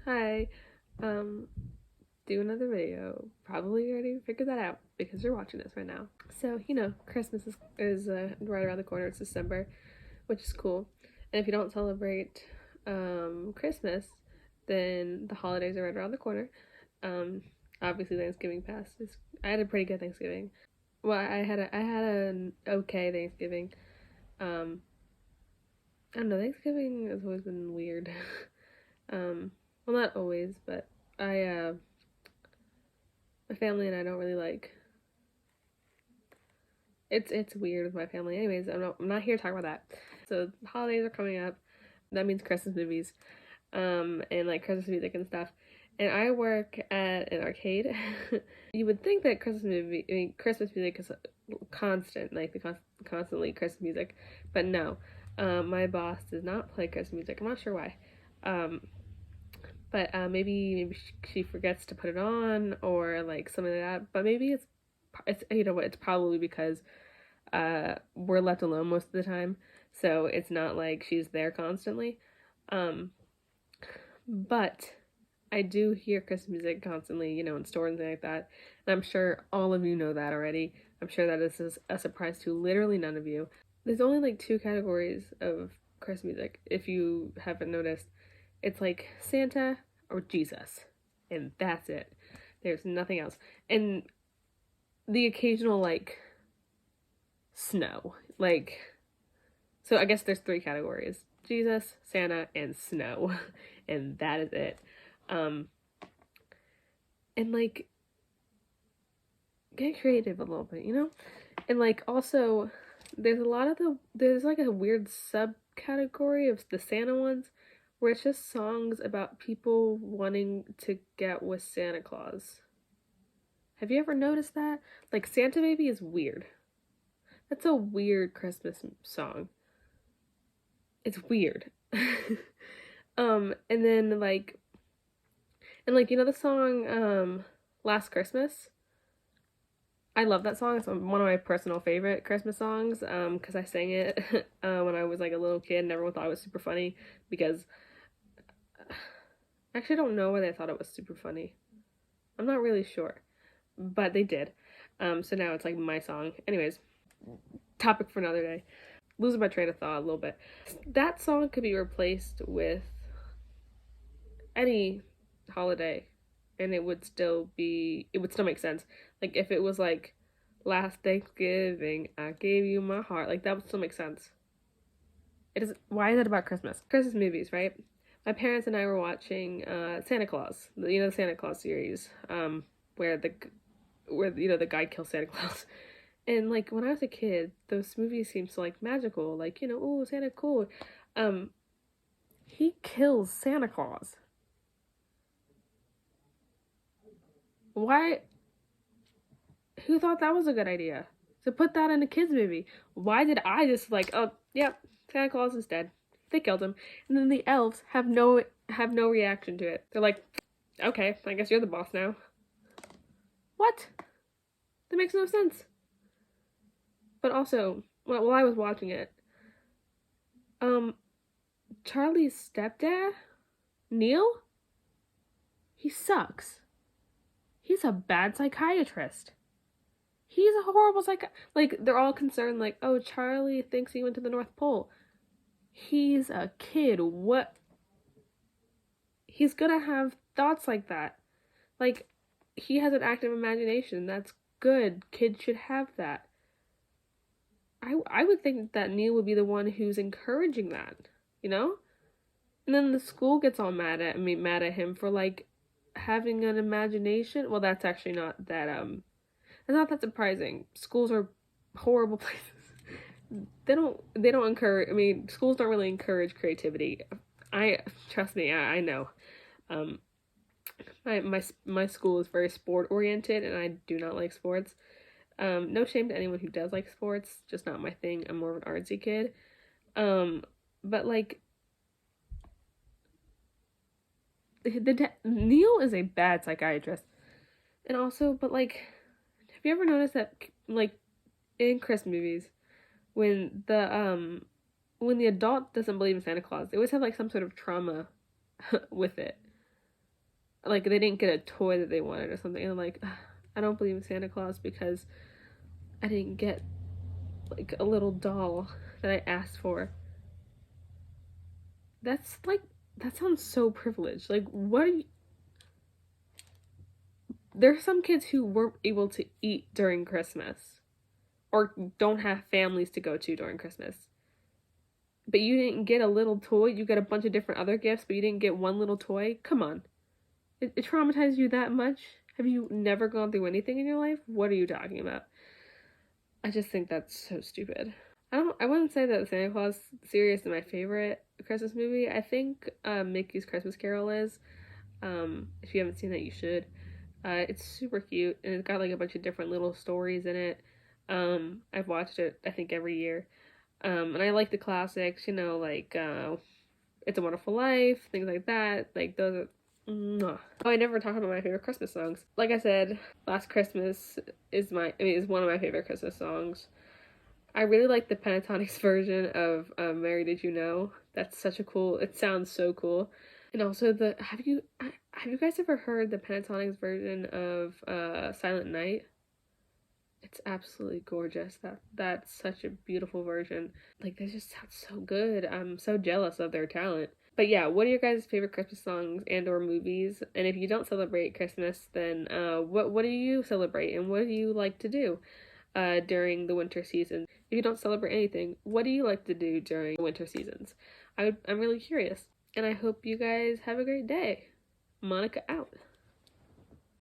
Hi. Um, do another video. Probably already figured that out because you're watching this right now. So, Christmas is right around the corner. It's December, which is cool. And if you don't celebrate Christmas, then the holidays are right around the corner. Um, obviously Thanksgiving passed. I had a pretty good Thanksgiving. Well, I had an okay Thanksgiving. Um, I don't know, Thanksgiving has always been weird. um, well, not always, but I my family and I don't really like. It's weird with my family. Anyways, I'm not here to talk about that. So holidays are coming up. That means Christmas movies, and like Christmas music and stuff. And I work at an arcade. You would think that Christmas music is constant, like constantly Christmas music, but no. My boss does not play Christmas music. I'm not sure why. Um, but maybe she forgets to put it on or like something like that. But maybe it's what, it's probably because we're left alone most of the time, so it's not like she's there constantly. Um, but I do hear Christmas music constantly, in stores and things like that, and I'm sure all of you know that already. I'm sure that this is a surprise to literally none of you. There's only like two categories of Christmas music, if you haven't noticed. It's like Santa or Jesus, and that's it. There's nothing else. And the occasional like snow. So I guess there's three categories: Jesus, Santa, and snow. And that is it. Um and like get creative a little bit, And like also there's like a weird subcategory of the Santa ones where it's just songs about people wanting to get with Santa Claus. Have you ever noticed that? Like Santa Baby is weird. That's a weird Christmas song. It's weird. And then the song Last Christmas. I love that song. It's one of my personal favorite Christmas songs because I sang it when I was like a little kid and everyone thought it was super funny because I actually don't know why they thought it was super funny. I'm not really sure, but they did. So now it's like my song. Anyways, topic for another day. Losing my train of thought a little bit. That song could be replaced with any holiday and it would still make sense. Like if it was like last Thanksgiving I gave you my heart, like that would still make sense. It is Why is it about Christmas movies, right? My parents and I were watching Santa Claus, the Santa Claus series, where the guy kills Santa Claus. And like when I was a kid, those movies seemed so like magical, like oh, Santa cool. um he kills Santa Claus. Why? Who thought that was a good idea? To put that in a kids movie? Why did I just like, oh, yep, Santa Claus is dead. They killed him, and then the elves have no reaction to it. They're like, okay, I guess you're the boss now. What? That makes no sense. But also, while I was watching it, um, Charlie's stepdad, Neil, he sucks. He's a bad psychiatrist. He's a horrible Like, they're all concerned, like, oh, Charlie thinks he went to the North Pole. He's a kid. What? He's gonna have thoughts like that. Like, he has an active imagination. That's good. Kids should have that. I would think that Neil would be the one who's encouraging that, you know? And then the school gets all mad at him for like having an imagination. Well, that's actually not that it's not that surprising. Schools are horrible places. They don't encourage. I mean, schools don't really encourage creativity. I Trust me. I know. Um, my school is very sport oriented, and I do not like sports. No shame to anyone who does like sports, just not my thing. I'm more of an artsy kid. Um, but like Neil is a bad psychiatrist, and also, but like, have you ever noticed that like in Christmas movies, when the adult doesn't believe in Santa Claus, they always have like some sort of trauma with it. like they didn't get a toy that they wanted or something. And I'm like, I don't believe in Santa Claus because I didn't get like a little doll that I asked for. That's like, that sounds so privileged. Like, what are you? There's some kids who weren't able to eat during Christmas or don't have families to go to during Christmas. But you didn't get a little toy. You got a bunch of different other gifts, but you didn't get one little toy. Come on. It traumatized you that much? Have you never gone through anything in your life? What are you talking about? I just think that's so stupid. I wouldn't say that Santa Claus series is my favorite Christmas movie. I think Mickey's Christmas Carol is. If you haven't seen that, you should. It's super cute and it's got like a bunch of different little stories in it. I've watched it I think every year. And I like the classics, you know, like It's a Wonderful Life, things like that. Like those are. Mwah. Oh, I never talked about my favorite Christmas songs. Like I said, Last Christmas is one of my favorite Christmas songs. I really like the Pentatonix version of Mary Did You Know? That's such a cool. It sounds so cool. And also have you guys ever heard the Pentatonix version of Silent Night? It's absolutely gorgeous. That's such a beautiful version. Like they just sound so good. I'm so jealous of their talent. But yeah, what are your guys' favorite Christmas songs and or movies? And if you don't celebrate Christmas, then what do you celebrate and what do you like to do during the winter season? If you don't celebrate anything, what do you like to do during the winter seasons? I'm really curious. And I hope you guys have a great day. Monica out.